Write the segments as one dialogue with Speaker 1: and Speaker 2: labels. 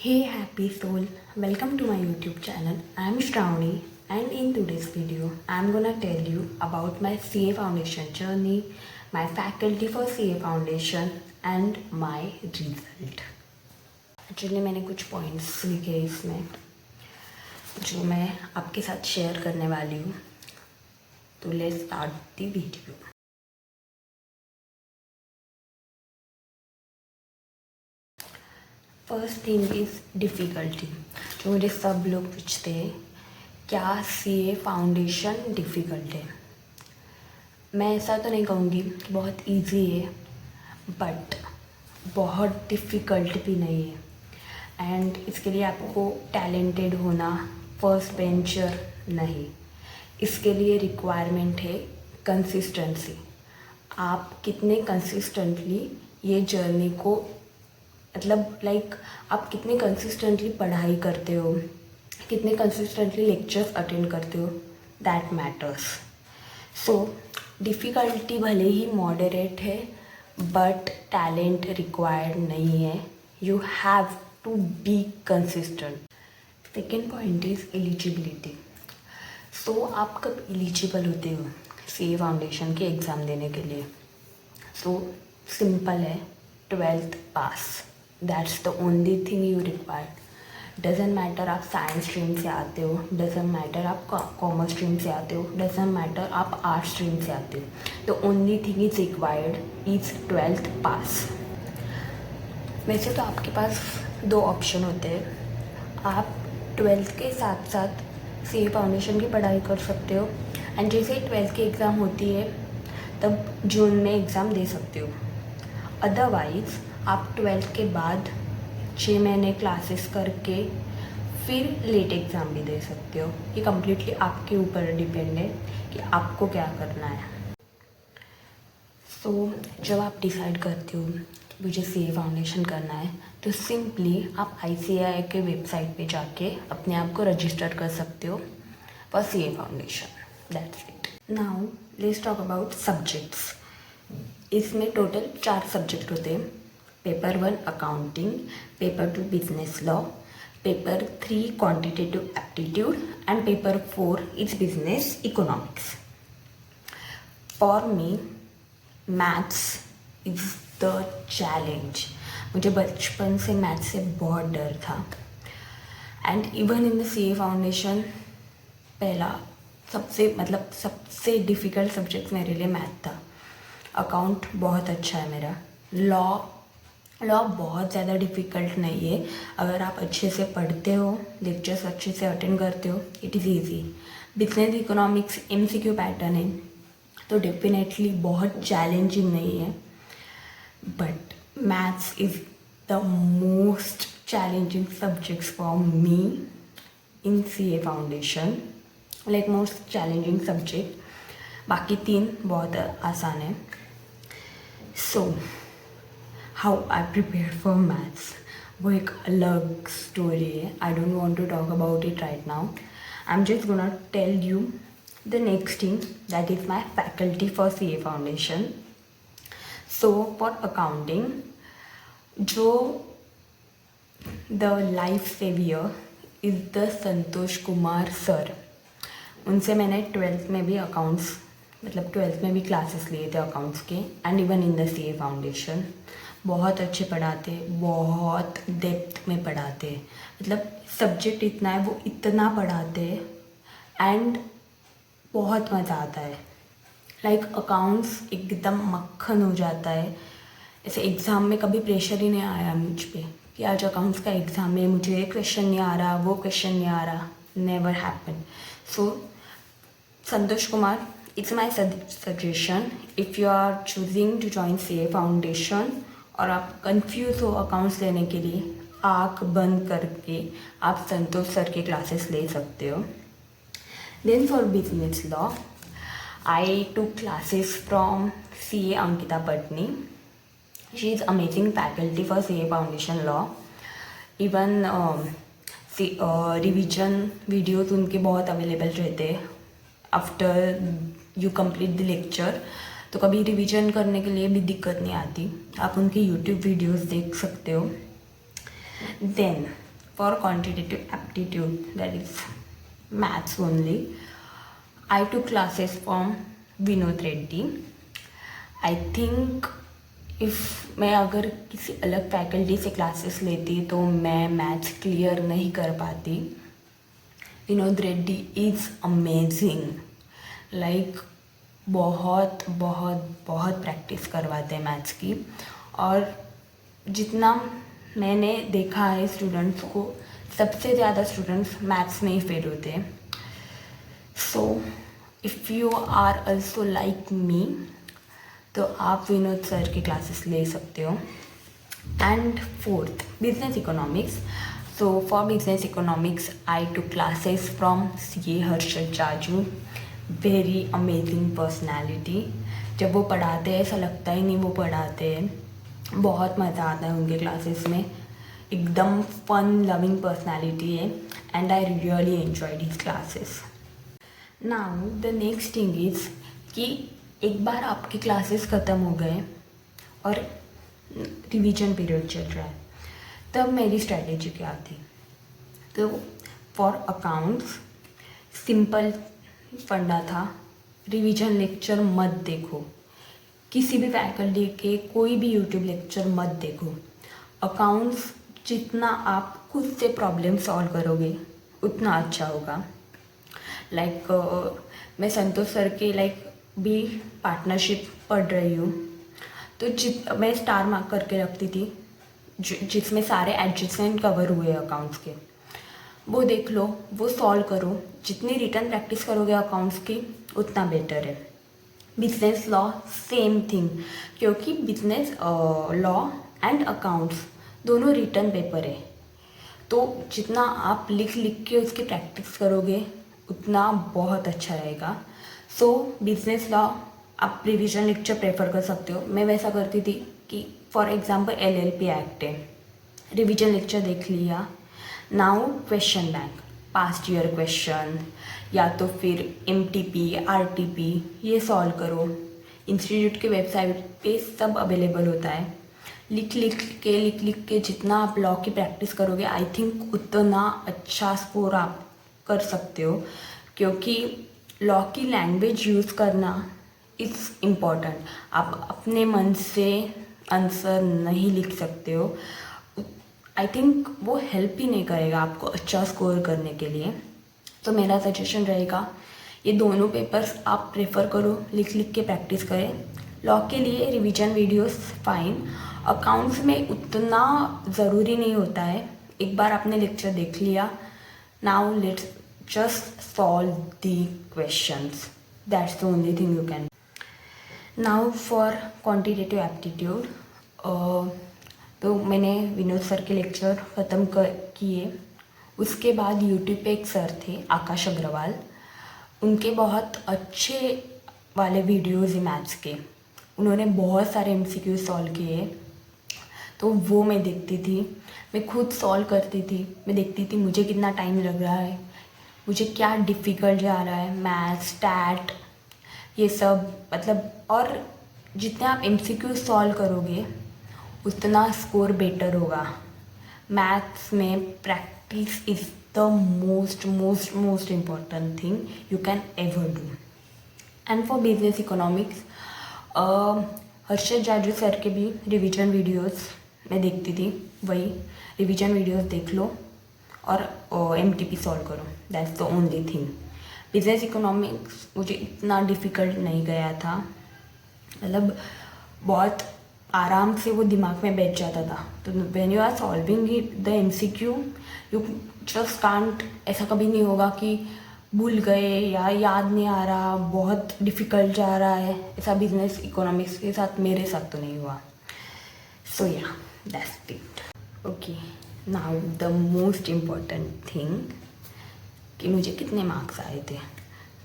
Speaker 1: Hey happy soul, welcome to my YouTube channel. I am Shravani and in today's video I am gonna tell you about my CA Foundation journey, my faculty for CA Foundation and my result. Actually मैंने कुछ points लिखे इसमें जो मैं आपके साथ share करने वाली हूँ. तो let's start the video. First thing is difficulty. जो मुझे सब लोग पूछते हैं क्या CA फाउंडेशन डिफ़िकल्ट है. मैं ऐसा तो नहीं कहूँगी कि बहुत इजी है, बट बहुत डिफ़िकल्ट भी नहीं है. एंड इसके लिए आपको टैलेंटेड होना, फर्स्ट बेंचर नहीं. इसके लिए रिक्वायरमेंट है कंसिस्टेंसी. आप कितने कंसिस्टेंटली ये जर्नी को आप कितने कंसिस्टेंटली पढ़ाई करते हो, कितने कंसिस्टेंटली लेक्चर्स अटेंड करते हो, दैट मैटर्स. सो डिफ़िकल्टी भले ही मॉडरेट है बट टैलेंट रिक्वायर्ड नहीं है. You have to be consistent. Second point is eligibility. So आप कब एलिजिबल होते हो CA फाउंडेशन के एग्ज़ाम देने के लिए? सो सिंपल है, 12th pass. That's the only thing you require. Doesn't matter आप साइंस स्ट्रीम से आते हो, डजेंट मैटर आप कॉमर्स स्ट्रीम से आते हो, डजेंट मैटर आप आर्ट स्ट्रीम से आते हो. The only thing is required is 12th पास. वैसे तो आपके पास दो ऑप्शन होते हैं. आप 12th के साथ साथ CA फाउंडेशन की पढ़ाई कर सकते हो एंड जैसे ही 12th की एग्ज़ाम होती है तब जून में एग्ज़ाम दे सकते हो. अदरवाइज़ आप 12th के बाद 6 महीने क्लासेस करके फिर लेट एग्ज़ाम भी दे सकते हो. ये कम्प्लीटली आपके ऊपर डिपेंड है कि आपको क्या करना है. सो जब आप डिसाइड करते हो कि मुझे CA फाउंडेशन करना है तो सिंपली आप ICAI के वेबसाइट पे जाके अपने आप को रजिस्टर कर सकते हो for CA foundation. That's it. Now let's talk about subjects. इसमें टोटल 4 सब्जेक्ट होते हैं. Paper 1 accounting, paper 2 business law, paper 3 quantitative aptitude and paper 4 is business economics. For me maths is the challenge. मुझे बचपन से maths से बहुत डर था and even in the CA foundation पहला सबसे डिफ़िकल्ट सब्जेक्ट मेरे लिए मैथ था. अकाउंट बहुत अच्छा है मेरा. लॉ बहुत ज़्यादा डिफ़िकल्ट नहीं है. अगर आप अच्छे से पढ़ते हो, लेक्चर्स अच्छे से अटेंड करते हो, it is easy. Business economics MCQ pattern है तो डेफिनेटली बहुत चैलेंजिंग नहीं है. But maths is the most challenging subjects for me in CA foundation. Most challenging subject. बाकी 3 बहुत आसान है. So how I prepare for maths वो एक अलग स्टोरी है. I don't want to talk about it right now. I am just gonna tell you the next thing that is my faculty for CA foundation. So for accounting जो the life saviour is the Santosh Kumar sir. उनसे मैंने 12th में भी 12th में भी classes लिए थे accounts के and even in the CA foundation. बहुत अच्छे पढ़ाते, बहुत डेप्थ में पढ़ाते. सब्जेक्ट इतना है, वो इतना पढ़ाते एंड बहुत मज़ा आता है. अकाउंट्स एकदम मक्खन हो जाता है. ऐसे एग्ज़ाम में कभी प्रेशर ही नहीं आया मुझ पे कि आज अकाउंट्स का एग्ज़ाम है, मुझे ये क्वेश्चन नहीं आ रहा, वो क्वेश्चन नहीं आ रहा. Never happen. So Santosh Kumar, it's my suggestion if you are choosing to join CA foundation और आप कंफ्यूज हो अकाउंट्स लेने के लिए, आँख बंद करके आप संतोष सर के क्लासेस ले सकते हो. Then for business law I took classes from CA Ankita Patni. She is amazing faculty for CA foundation law. Even revision videos उनके बहुत अवेलेबल रहते हैं after you complete the lecture. तो कभी रिवीजन करने के लिए भी दिक्कत नहीं आती. आप उनके YouTube वीडियोस देख सकते हो. Then for quantitative aptitude, that is maths only. I took classes from Vinod Reddy. I think if मैं अगर किसी अलग फैकल्टी से क्लासेस लेती तो मैं मैथ्स क्लियर नहीं कर पाती. Vinod Reddy is amazing. Like बहुत बहुत बहुत प्रैक्टिस करवाते हैं मैथ्स की. और जितना मैंने देखा है स्टूडेंट्स को, सबसे ज़्यादा स्टूडेंट्स मैथ्स में ही फेल होते हैं. So if you are also like me तो आप विनोद सर की क्लासेस ले सकते हो. And fourth, business economics. So for business economics I took classes from CA Harshad Jaju. Very amazing personality. जब वो पढ़ाते हैं ऐसा लगता ही नहीं वो पढ़ाते हैं. बहुत मज़ा आता है उनके क्लासेस में. एकदम फन लविंग पर्सनैलिटी है and I really enjoyed his classes. Now the next thing is कि एक बार आपकी क्लासेस ख़त्म हो गए और रिवीजन पीरियड चल रहा है, तब मेरी स्ट्रैटेजी क्या थी. तो फॉर अकाउंट्स सिंपल फंडा था, रिवीजन लेक्चर मत देखो. किसी भी फैकल्टी के कोई भी यूट्यूब लेक्चर मत देखो. अकाउंट्स जितना आप खुद से प्रॉब्लम सॉल्व करोगे उतना अच्छा होगा. लाइक मैं संतोष सर के भी पार्टनरशिप पढ़ रही हूँ, तो मैं स्टार मार्क करके रखती थी जिसमें सारे एडजस्टमेंट कवर हुए अकाउंट्स के. वो देख लो, वो सॉल्व करो. जितनी रिटर्न प्रैक्टिस करोगे अकाउंट्स की उतना बेटर है. बिजनेस लॉ सेम थिंग, क्योंकि बिजनेस लॉ एंड अकाउंट्स दोनों रिटर्न पेपर है. तो जितना आप लिख के उसकी प्रैक्टिस करोगे उतना बहुत अच्छा रहेगा. सो बिजनेस लॉ आप रिवीजन लेक्चर प्रेफर कर सकते हो. मैं वैसा करती थी कि फॉर एग्जांपल LLP एक्ट है, रिवीजन लेक्चर देख लिया. Now question bank, past year question या तो फिर MTP RTP ये सॉल्व करो. इंस्टीट्यूट के वेबसाइट पे सब अवेलेबल होता है. लिख के जितना आप लॉ की प्रैक्टिस करोगे आई थिंक उतना अच्छा स्कोर आप कर सकते हो. क्योंकि लॉ की लैंग्वेज यूज़ करना इज़ इम्पॉर्टेंट. आप अपने मन से आंसर नहीं लिख सकते हो. आई थिंक वो हेल्प ही नहीं करेगा आपको अच्छा स्कोर करने के लिए. तो मेरा सजेशन रहेगा ये दोनों पेपर्स आप प्रेफर करो, लिख के प्रैक्टिस करें. लॉ के लिए रिवीजन वीडियोस फाइन. अकाउंट्स में उतना ज़रूरी नहीं होता है. एक बार आपने लेक्चर देख लिया, now let's just solve the questions. That's the only thing you can. Now for quantitative aptitude, तो मैंने विनोद सर के लेक्चर ख़त्म किए. उसके बाद यूट्यूब पे एक सर थे आकाश अग्रवाल. उनके बहुत अच्छे वाले वीडियोज़ हैं मैथ्स के. उन्होंने बहुत सारे MCQ सॉल्व किए, तो वो मैं देखती थी. मैं खुद सॉल्व करती थी. मैं देखती थी मुझे कितना टाइम लग रहा है, मुझे क्या डिफ़िकल्ट जा रहा है, मैथ्स स्टैट ये सब. मतलब और जितने आप MCQ सॉल्व करोगे उतना स्कोर बेटर होगा. मैथ्स में practice is the most important thing you can ever do. And for business economics Harshad Jaju sir के भी रिवीजन वीडियोस मैं देखती थी. वही रिवीजन वीडियोस देख लो और MTP सॉल्व करो. That's the only thing. Business economics मुझे इतना डिफ़िकल्ट नहीं गया था. मतलब बहुत आराम से वो दिमाग में बैठ जाता था. तो when you are solving it the MCQ you just can't. ऐसा कभी नहीं होगा कि भूल गए या याद नहीं आ रहा, बहुत डिफ़िकल्ट जा रहा है. ऐसा बिजनेस इकोनॉमिक्स के साथ मेरे साथ तो नहीं हुआ. सो या that's it. Okay, now the most important thing कि मुझे कितने मार्क्स आए थे.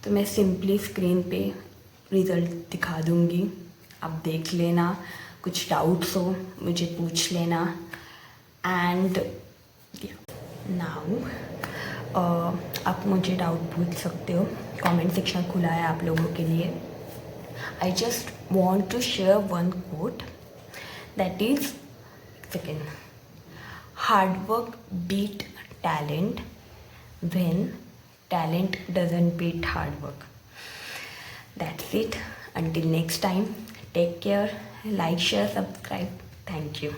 Speaker 1: तो मैं सिंपली स्क्रीन पे रिज़ल्ट दिखा दूँगी, आप देख लेना. कुछ डाउट्स हो मुझे पूछ लेना. एंड नाउ आप मुझे डाउट पूछ सकते हो. कमेंट सेक्शन खुला है आप लोगों के लिए. I just want to share one quote that is, second, hard work beat talent when talent doesn't beat hard work. That's it. Until next time, take care, like, share, subscribe. Thank you.